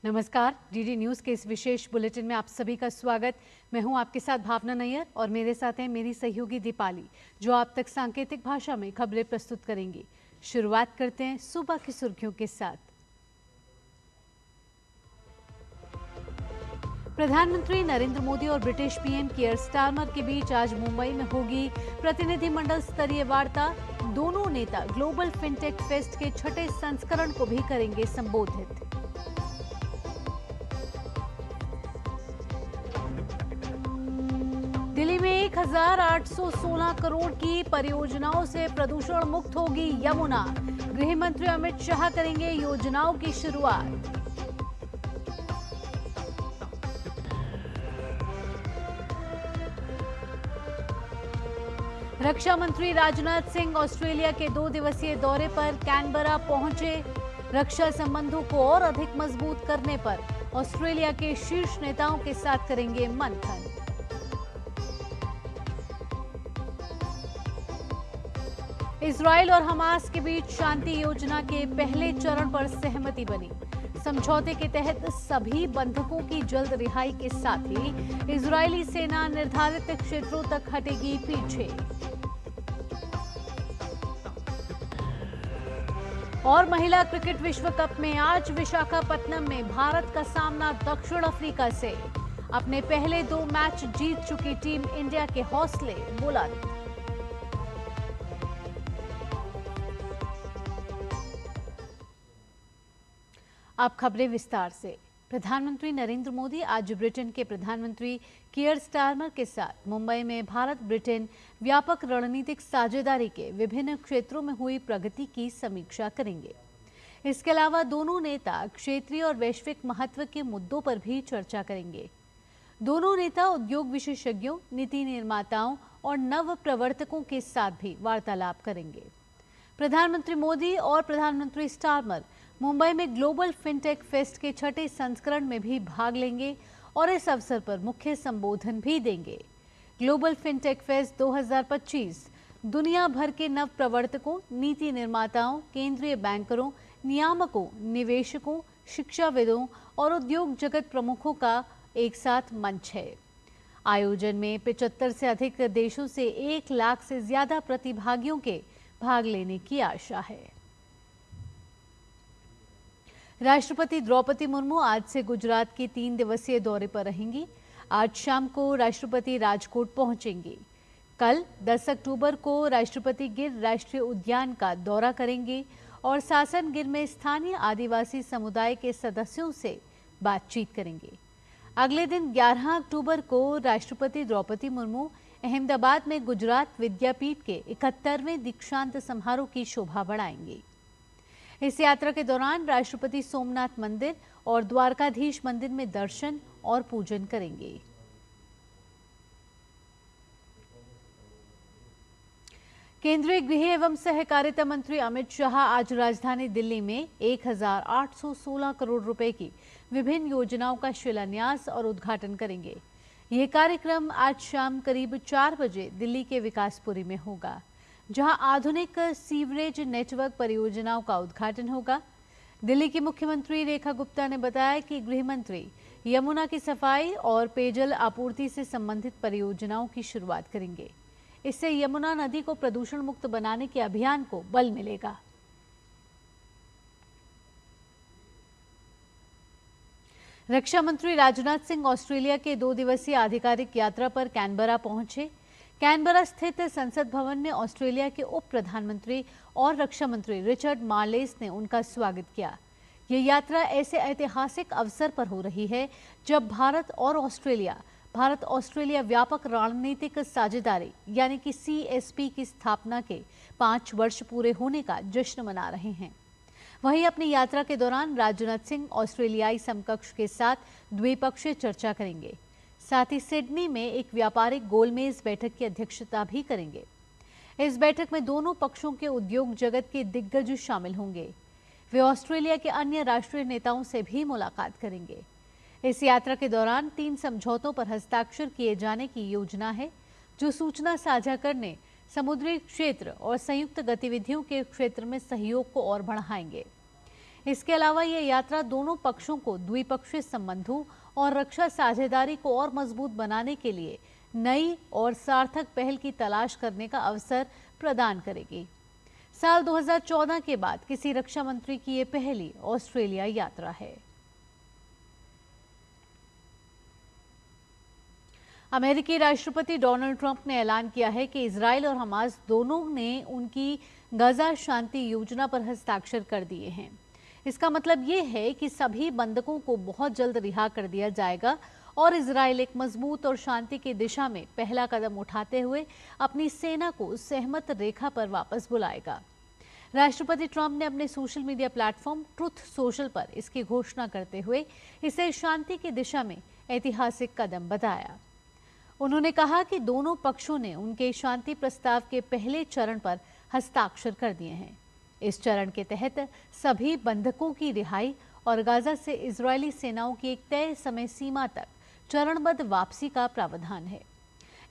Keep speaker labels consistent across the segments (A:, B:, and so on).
A: नमस्कार, DD news के इस विशेष बुलेटिन में आप सभी का स्वागत। मैं हूं आपके साथ भावना नैयर और मेरे साथ हैं मेरी सहयोगी दीपाली, जो आप तक सांकेतिक भाषा में खबरें प्रस्तुत करेंगी। शुरुआत करते हैं सुबह की सुर्खियों के साथ। प्रधानमंत्री नरेंद्र मोदी और ब्रिटिश पीएम कीयर स्टारमर के बीच आज मुंबई में होगी प्रतिनिधिमंडल स्तरीय वार्ता। दोनों नेता ग्लोबल फिनटेक फेस्ट के छठे संस्करण को भी करेंगे संबोधित। दिल्ली में 1816 करोड़ की परियोजनाओं से प्रदूषण मुक्त होगी यमुना। गृह मंत्री अमित शाह करेंगे योजनाओं की शुरुआत। रक्षा मंत्री राजनाथ सिंह ऑस्ट्रेलिया के 2 दिवसीय दौरे पर कैनबरा पहुंचे। रक्षा संबंधों को और अधिक मजबूत करने पर ऑस्ट्रेलिया के शीर्ष नेताओं के साथ करेंगे मंथन। इजराइल और हमास के बीच शांति योजना के पहले चरण पर सहमति बनी। समझौते के तहत सभी बंधकों की जल्द रिहाई के साथ ही इजरायली सेना निर्धारित क्षेत्रों तक हटेगी पीछे। और महिला क्रिकेट विश्व कप में आज विशाखापत्तनम में भारत का सामना दक्षिण अफ्रीका से। अपने पहले 2 मैच जीत चुकी टीम इंडिया के हौसले बुलंद। अब खबरें विस्तार से। प्रधानमंत्री नरेंद्र मोदी आज ब्रिटेन के प्रधानमंत्री कीयर स्टारमर के साथ मुंबई में भारत ब्रिटेन व्यापक रणनीतिक साझेदारी के विभिन्न क्षेत्रों में हुई प्रगति की समीक्षा करेंगे। इसके अलावा दोनों नेता क्षेत्रीय और वैश्विक महत्व के मुद्दों पर भी चर्चा करेंगे। दोनों नेता उद्योग विशेषज्ञों, नीति निर्माताओं और नव प्रवर्तकों के साथ भी वार्तालाप करेंगे। प्रधानमंत्री मोदी और प्रधानमंत्री स्टारमर मुंबई में ग्लोबल फिनटेक फेस्ट के छठे संस्करण में भी भाग लेंगे और इस अवसर पर मुख्य संबोधन भी देंगे। ग्लोबल फिनटेक फेस्ट 2025 दुनिया भर के नव प्रवर्तकों, नीति निर्माताओं, केंद्रीय बैंकरों, नियामकों, निवेशकों, शिक्षाविदों और उद्योग जगत प्रमुखों का एक साथ मंच है। आयोजन में 75 से अधिक देशों से 1 लाख से ज्यादा प्रतिभागियों के भाग लेने की आशा है। राष्ट्रपति द्रौपदी मुर्मू आज से गुजरात के 3 दिवसीय दौरे पर रहेंगी। आज शाम को राष्ट्रपति राजकोट पहुंचेंगी। कल 10 अक्टूबर को राष्ट्रपति गिर राष्ट्रीय उद्यान का दौरा करेंगे और सासन गिर में स्थानीय आदिवासी समुदाय के सदस्यों से बातचीत करेंगे। अगले दिन 11 अक्टूबर को राष्ट्रपति द्रौपदी मुर्मू अहमदाबाद में गुजरात विद्यापीठ के 71वें दीक्षांत समारोह की शोभा बढ़ाएंगे। इस यात्रा के दौरान राष्ट्रपति सोमनाथ मंदिर और द्वारकाधीश मंदिर में दर्शन और पूजन करेंगे। केंद्रीय गृह एवं सहकारिता मंत्री अमित शाह आज राजधानी दिल्ली में 1816 करोड़ रुपए की विभिन्न योजनाओं का शिलान्यास और उद्घाटन करेंगे। यह कार्यक्रम आज शाम करीब 4 बजे दिल्ली के विकासपुरी में होगा, जहां आधुनिक सीवरेज नेटवर्क परियोजनाओं का उद्घाटन होगा। दिल्ली की मुख्यमंत्री रेखा गुप्ता ने बताया कि गृह मंत्री यमुना की सफाई और पेयजल आपूर्ति से संबंधित परियोजनाओं की शुरुआत करेंगे। इससे यमुना नदी को प्रदूषण मुक्त बनाने के अभियान को बल मिलेगा। रक्षा मंत्री राजनाथ सिंह ऑस्ट्रेलिया के 2 दिवसीय आधिकारिक यात्रा पर कैनबरा पहुंचे। कैनबरा स्थित संसद भवन में ऑस्ट्रेलिया के उप प्रधानमंत्री और रक्षा मंत्री रिचर्ड मार्लेस ने उनका स्वागत किया। ये यात्रा ऐसे ऐतिहासिक अवसर पर हो रही है जब भारत ऑस्ट्रेलिया व्यापक रणनीतिक साझेदारी यानी कि CSP की स्थापना के 5 वर्ष पूरे होने का जश्न मना रहे हैं। वहीं अपनी यात्रा के दौरान राजनाथ सिंह ऑस्ट्रेलियाई समकक्ष के साथ द्विपक्षीय चर्चा करेंगे। साथ ही सिडनी में एक व्यापारिक गोलमेज बैठक की अध्यक्षता भी करेंगे। इस बैठक में दोनों पक्षों के उद्योग जगत के दिग्गज शामिल होंगे। वे ऑस्ट्रेलिया के अन्य राष्ट्रीय नेताओं से भी मुलाकात करेंगे। इस यात्रा के दौरान 3 समझौतों पर हस्ताक्षर किए जाने की योजना है, जो सूचना साझा करने, समुद्री क्षेत्र और संयुक्त गतिविधियों के क्षेत्र में सहयोग को और बढ़ाएंगे। इसके अलावा ये यात्रा दोनों पक्षों को द्विपक्षीय संबंधों और रक्षा साझेदारी को और मजबूत बनाने के लिए नई और सार्थक पहल की तलाश करने का अवसर प्रदान करेगी। साल 2014 के बाद किसी रक्षा मंत्री की ये पहली ऑस्ट्रेलिया यात्रा है। अमेरिकी राष्ट्रपति डोनाल्ड ट्रंप ने ऐलान किया है कि इजराइल और हमास दोनों ने उनकी गजा शांति योजना पर हस्ताक्षर कर दिए हैं। इसका मतलब ये है कि सभी बंधकों को बहुत जल्द रिहा कर दिया जाएगा और इजराइल एक मजबूत और शांति की दिशा में पहला कदम उठाते हुए अपनी सेना को सहमत रेखा पर वापस बुलाएगा। राष्ट्रपति ट्रंप ने अपने social media platform truth social पर इसकी घोषणा करते हुए इसे शांति की दिशा में ऐतिहासिक कदम बताया। उन्होंने कहा कि दोनों पक्षों ने उनके शांति प्रस्ताव के पहले चरण पर हस्ताक्षर कर दिए हैं। इस चरण के तहत सभी बंधकों की रिहाई और गाजा से इजरायली सेनाओं की एक तय समय सीमा तक चरणबद्ध वापसी का प्रावधान है।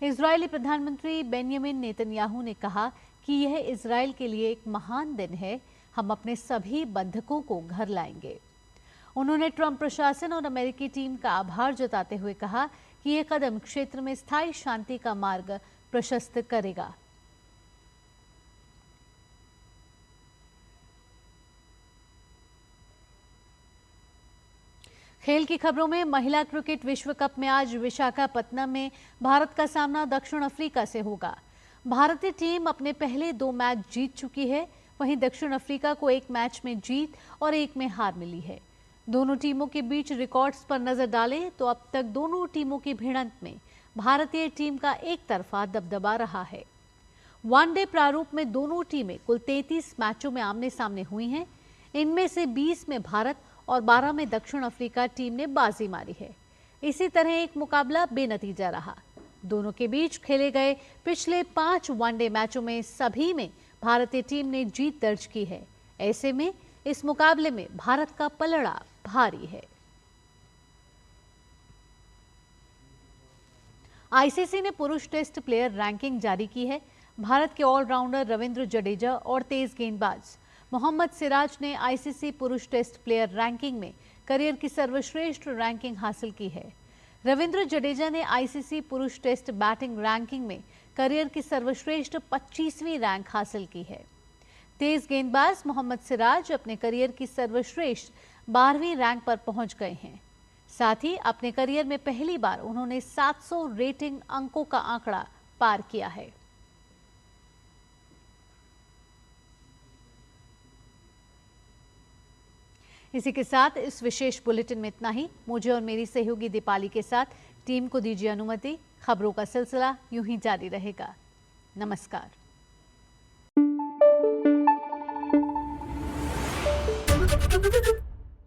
A: इजरायली प्रधानमंत्री बेंयामिन नेतन्याहू ने कहा कि यह इजराइल के लिए एक महान दिन है, हम अपने सभी बंधकों को घर लाएंगे। उन्होंने ट्रंप प्रशासन और अमेरिकी टीम का आभार जताते हुए कहा कि यह कदम क्षेत्र में स्थायी शांति का मार्ग प्रशस्त करेगा। खेल की खबरों में महिला क्रिकेट विश्व कप में आज विशाखापत्तनम में भारत का सामना दक्षिण अफ्रीका से होगा। भारतीय टीम अपने पहले 2 मैच जीत चुकी है, वहीं दक्षिण अफ्रीका को 1 मैच में जीत और 1 में हार मिली है। दोनों टीमों के बीच रिकॉर्ड्स पर नजर डालें तो अब तक दोनों टीमों की भिड़ंत में भारतीय टीम का एक तरफा दबदबा रहा है। वनडे प्रारूप में दोनों टीमें कुल 33 मैचों में आमने सामने हुई हैं। इनमें से 20 में भारत और 12 में दक्षिण अफ्रीका टीम ने बाजी मारी है। इसी तरह एक मुकाबला बेनतीजा रहा। दोनों के बीच खेले गए पिछले 5 वनडे मैचों में सभी में भारतीय टीम ने जीत दर्ज की है। ऐसे में इस मुकाबले में भारत का पलड़ा भारी है। आईसीसी ने पुरुष टेस्ट प्लेयर रैंकिंग जारी की है। भारत के ऑलराउंडर रविंद्र जडेजा और तेज गेंदबाज मोहम्मद सिराज ने आईसीसी पुरुष टेस्ट प्लेयर रैंकिंग में करियर की सर्वश्रेष्ठ रैंकिंग हासिल की है। रविंद्र जडेजा ने आईसीसी पुरुष टेस्ट बैटिंग रैंकिंग में करियर की सर्वश्रेष्ठ 25वीं रैंक हासिल की है। तेज गेंदबाज मोहम्मद सिराज अपने करियर की सर्वश्रेष्ठ 12वीं रैंक पर पहुंच गए हैं। साथ ही अपने करियर में पहली बार उन्होंने 700 रेटिंग अंकों का आंकड़ा पार किया है। इसी के साथ इस विशेष बुलेटिन में इतना ही। मुझे और मेरी सहयोगी दीपाली के साथ टीम को दीजिए अनुमति। खबरों का सिलसिला यूं ही जारी रहेगा। नमस्कार।